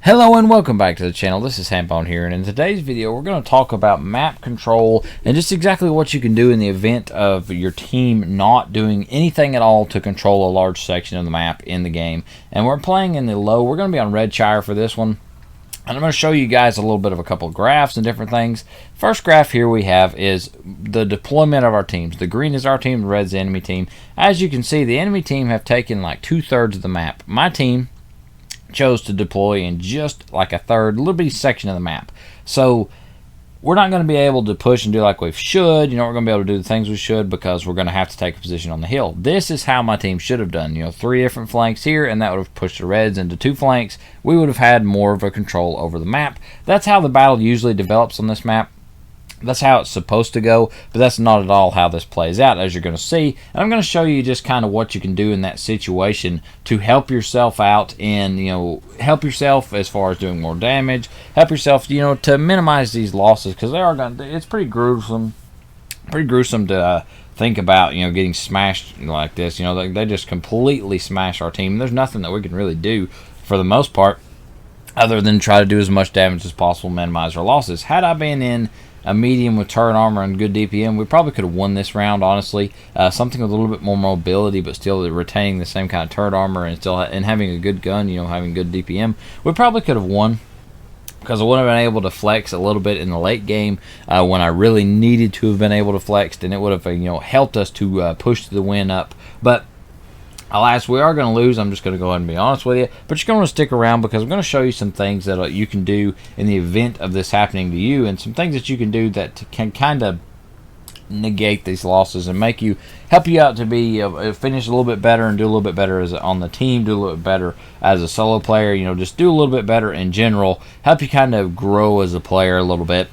Hello and welcome back to the channel. This is Ep.1 here, and in today's video we're going to talk about map control and just exactly what you can do in the event of your team not doing anything at all to control a large section of the map in the game. And we're playing in the low. We're going to be on Redshire for this one. And I'm going to show you guys a little bit of a couple of graphs and different things. First graph here we have is the deployment of our teams. The green is our team, the red is the enemy team. As you can see, the enemy team have taken like 2/3 of the map. My team chose to deploy in just like a third, little bitty section of the map. So we're not going to be able to push and do like we should. We're going to be able to do the things we should because we're going to have to take a position on the hill. This is how my team should have done. 3 different flanks here, and that would have pushed the reds into 2 flanks. We would have had more of a control over the map. That's how the battle usually develops on this map. That's how it's supposed to go, but that's not at all how this plays out, as you're going to see. And I'm going to show you just kind of what you can do in that situation to help yourself out and, help yourself as far as doing more damage, help yourself, to minimize these losses, because it's pretty gruesome to think about, getting smashed like this. They just completely smash our team. There's nothing that we can really do for the most part other than try to do as much damage as possible, minimize our losses. Had I been in a medium with turret armor and good DPM, we probably could have won this round, honestly. Something with a little bit more mobility, but still retaining the same kind of turret armor and having a good gun, having good DPM. We probably could have won because I would have been able to flex a little bit in the late game when I really needed to have been able to flex, and it would have helped us to push the win up. But alas, we are going to lose. I'm just going to go ahead and be honest with you. But you're going to stick around because I'm going to show you some things that you can do in the event of this happening to you, and some things that you can do that can kind of negate these losses and help you out to be finish a little bit better and do a little bit better on the team, do a little bit better as a solo player. Just do a little bit better in general. Help you kind of grow as a player a little bit.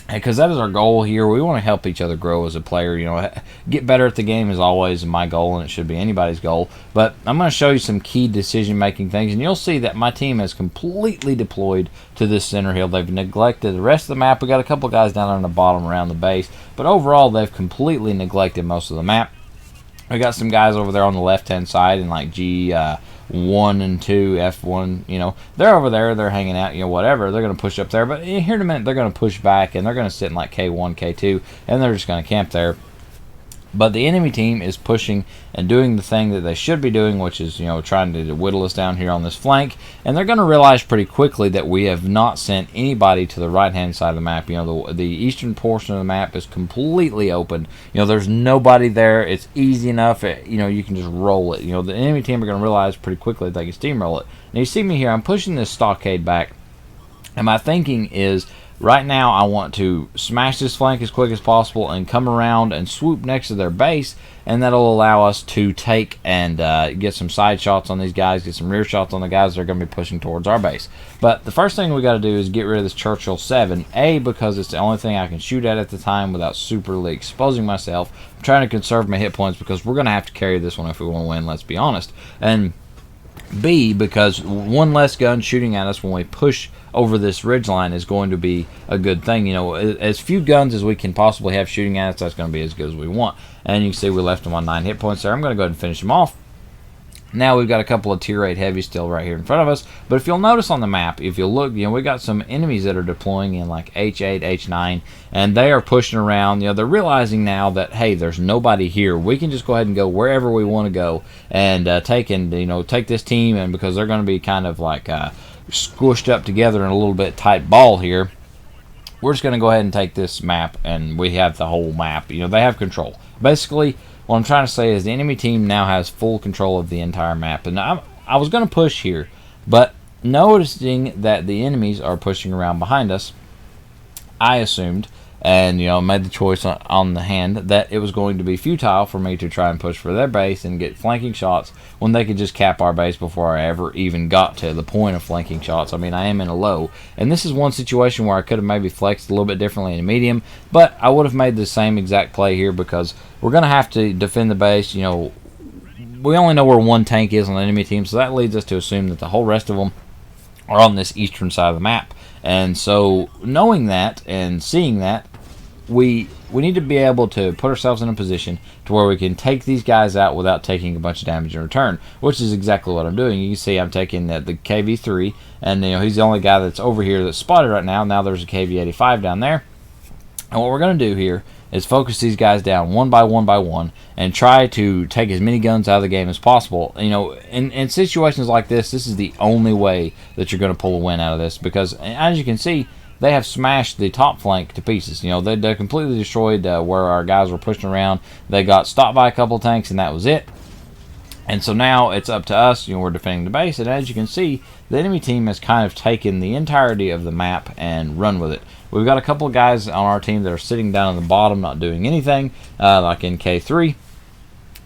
Because that is our goal here. We want to help each other grow as a player. Get better at the game is always my goal, and it should be anybody's goal. But I'm going to show you some key decision-making things, and you'll see that my team has completely deployed to this center hill. They've neglected the rest of the map. We got a couple guys down on the bottom around the base, but overall they've completely neglected most of the map. We got some guys over there on the left-hand side in like G1 and 2, F1, they're over there, they're hanging out, whatever. They're going to push up there, but here in a minute they're going to push back, and they're going to sit in like K1, K2, and they're just going to camp there. But the enemy team is pushing and doing the thing that they should be doing, which is, trying to whittle us down here on this flank. And they're going to realize pretty quickly that we have not sent anybody to the right-hand side of the map. The eastern portion of the map is completely open. There's nobody there. It's easy enough. You can just roll it. The enemy team are going to realize pretty quickly that they can steamroll it. Now, you see me here. I'm pushing this stockade back. And my thinking is, right now I want to smash this flank as quick as possible and come around and swoop next to their base, and that'll allow us to take and get some side shots on these guys, get some rear shots on the guys that are going to be pushing towards our base. But the first thing we got to do is get rid of this Churchill 7, because it's the only thing I can shoot at the time without superly exposing myself. I'm trying to conserve my hit points because we're going to have to carry this one if we want to win, let's be honest. And B, because one less gun shooting at us when we push over this ridgeline is going to be a good thing. As few guns as we can possibly have shooting at us, that's going to be as good as we want. And you can see we left them on 9 hit points there. I'm going to go ahead and finish them off. Now we've got a couple of tier 8 heavies still right here in front of us. But if you'll notice on the map, if you look, we got some enemies that are deploying in like H8, H9, and they are pushing around. They're realizing now that, hey, there's nobody here. We can just go ahead and go wherever we want to go and take this team, and because they're going to be kind of like squished up together in a little bit tight ball here, we're just going to go ahead and take this map, and we have the whole map. They have control. Basically, what I'm trying to say is the enemy team now has full control of the entire map. And I was going to push here, but noticing that the enemies are pushing around behind us, I assumed, and made the choice on the hand that it was going to be futile for me to try and push for their base and get flanking shots when they could just cap our base before I ever even got to the point of flanking shots. I mean, I am in a low, and this is one situation where I could have maybe flexed a little bit differently in a medium, but I would have made the same exact play here because we're going to have to defend the base. We only know where one tank is on the enemy team, so that leads us to assume that the whole rest of them are on this eastern side of the map. And so knowing that and seeing that, we need to be able to put ourselves in a position to where we can take these guys out without taking a bunch of damage in return, which is exactly what I'm doing. You can see I'm taking the KV3, and he's the only guy that's over here that's spotted right now. Now there's a KV85 down there. And what we're going to do here is focus these guys down one by one and try to take as many guns out of the game as possible. In situations like this is the only way that you're going to pull a win out of this, because as you can see, they have smashed the top flank to pieces. They completely destroyed where our guys were pushing around. They got stopped by a couple of tanks, and that was it. And so now it's up to us. We're defending the base, and as you can see, the enemy team has kind of taken the entirety of the map and run with it. We've got a couple of guys on our team that are sitting down on the bottom, not doing anything, like in K3.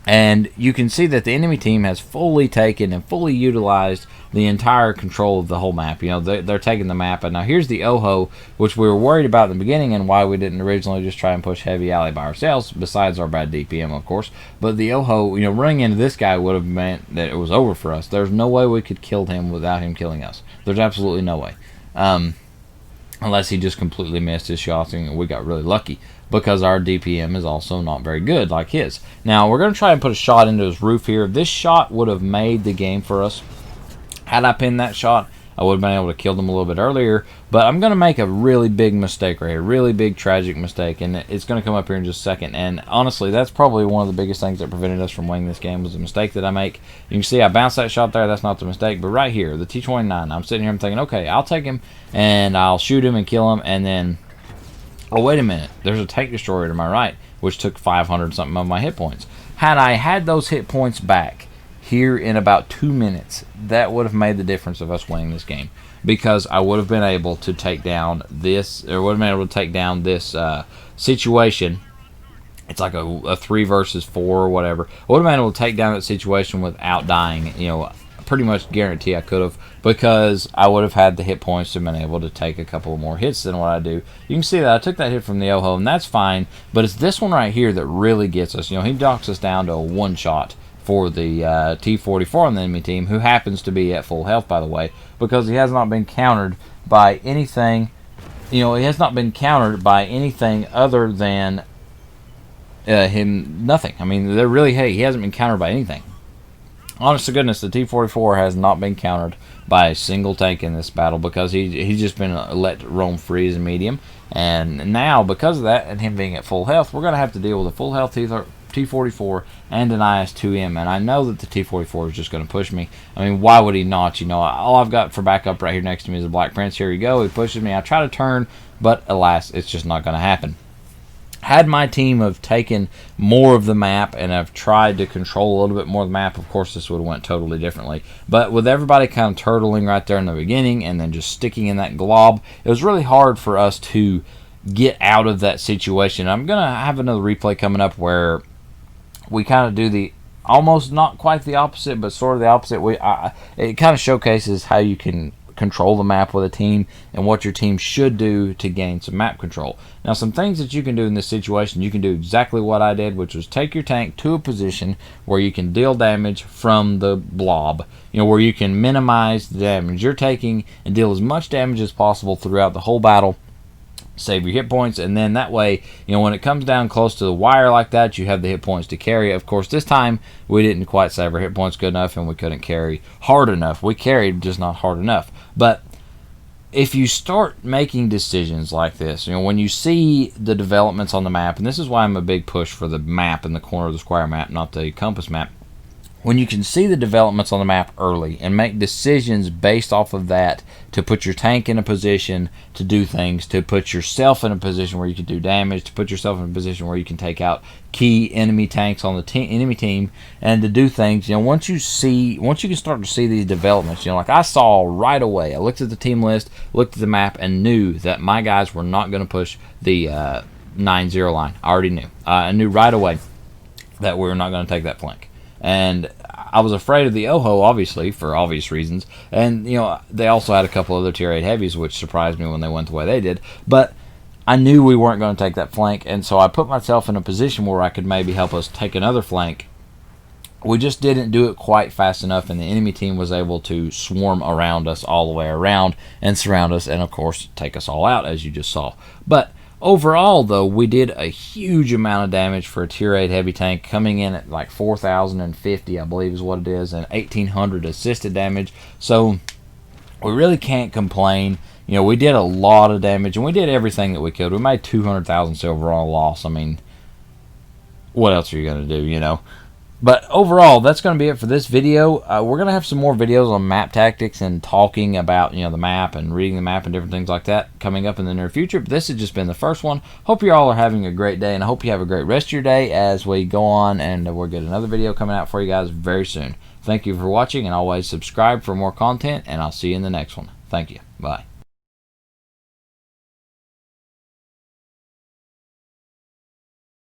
And you can see that the enemy team has fully taken and fully utilized the entire control of the whole map. They're taking the map. And now here's the OHO, which we were worried about in the beginning and why we didn't originally just try and push heavy alley by ourselves, besides our bad DPM, of course. But the OHO, running into this guy would have meant that it was over for us. There's no way we could kill him without him killing us. There's absolutely no way. Unless he just completely missed his shots and we got really lucky, because our DPM is also not very good like his. Now we're going to try and put a shot into his roof here. This shot would have made the game for us. Had I pinned that shot, I would have been able to kill them a little bit earlier, but I'm going to make a really big mistake right here, really big tragic mistake, and it's going to come up here in just a second. And honestly, that's probably one of the biggest things that prevented us from winning this game, was the mistake that I make. You can see I bounced that shot there, that's not the mistake, but right here, the T-29, I'm sitting here, I'm thinking, okay, I'll take him, and I'll shoot him and kill him, and then, oh, wait a minute, there's a tank destroyer to my right, which took 500 something of my hit points. Had I had those hit points back here in about 2 minutes, that would have made the difference of us winning this game, because I would have been able to take down this, or would have been able to take down this situation. It's like a 3 versus 4 or whatever. I would have been able to take down that situation without dying. Pretty much guarantee I could have, because I would have had the hit points to have been able to take a couple more hits than what I do. You can see that I took that hit from the OHO, and that's fine, but it's this one right here that really gets us. He knocks us down to a one shot for the T-44 on the enemy team, who happens to be at full health, by the way, because he has not been countered by anything. He has not been countered by anything other than him. Nothing. I mean, they're really, he hasn't been countered by anything. Honest to goodness, the T-44 has not been countered by a single tank in this battle, because he's just been let roam free as a medium. And now, because of that, and him being at full health, we're going to have to deal with a full health T-44 and an IS-2M, and I know that the T-44 is just going to push me. I mean, why would he not? All I've got for backup right here next to me is a Black Prince. Here you go. He pushes me. I try to turn, but alas, it's just not going to happen. Had my team have taken more of the map and have tried to control a little bit more of the map, of course this would have went totally differently. But with everybody kind of turtling right there in the beginning and then just sticking in that glob, it was really hard for us to get out of that situation. I'm going to have another replay coming up where we kind of do the almost not quite the opposite, but sort of the opposite. It kind of showcases how you can control the map with a team and what your team should do to gain some map control. Now, some things that you can do in this situation, you can do exactly what I did, which was take your tank to a position where you can deal damage from the blob, where you can minimize the damage you're taking and deal as much damage as possible throughout the whole battle. Save your hit points, and then that way, when it comes down close to the wire like that, you have the hit points to carry. Of course, this time we didn't quite save our hit points good enough, and we couldn't carry hard enough. We carried, just not hard enough. But if you start making decisions like this, when you see the developments on the map, and this is why I'm a big push for the map in the corner of the square map, not the compass map. When you can see the developments on the map early and make decisions based off of that to put your tank in a position to do things, to put yourself in a position where you can do damage, to put yourself in a position where you can take out key enemy tanks on the enemy team, and to do things, once you can start to see these developments, like I saw right away, I looked at the team list, looked at the map, and knew that my guys were not going to push the 9-0 line. I already knew. I knew right away that we were not going to take that flank. And I was afraid of the OHO, obviously, for obvious reasons. And, they also had a couple other Tier 8 heavies, which surprised me when they went the way they did. But I knew we weren't going to take that flank, and so I put myself in a position where I could maybe help us take another flank. We just didn't do it quite fast enough, and the enemy team was able to swarm around us all the way around and surround us and, of course, take us all out, as you just saw. But Overall, though, we did a huge amount of damage for a Tier 8 heavy tank, coming in at like 4,050, I believe is what it is, and 1,800 assisted damage. So we really can't complain. You know, we did a lot of damage, and we did everything that we could. We made 200,000 silver on a loss. I mean, what else are you going to do, you know? But overall, that's going to be it for this video. We're going to have some more videos on map tactics and talking about, you know, the map and reading the map and different things like that coming up in the near future. But this has just been the first one. Hope you all are having a great day, and I hope you have a great rest of your day as we go on, and we'll get another video coming out for you guys very soon. Thank you for watching, and always subscribe for more content, and I'll see you in the next one. Thank you. Bye.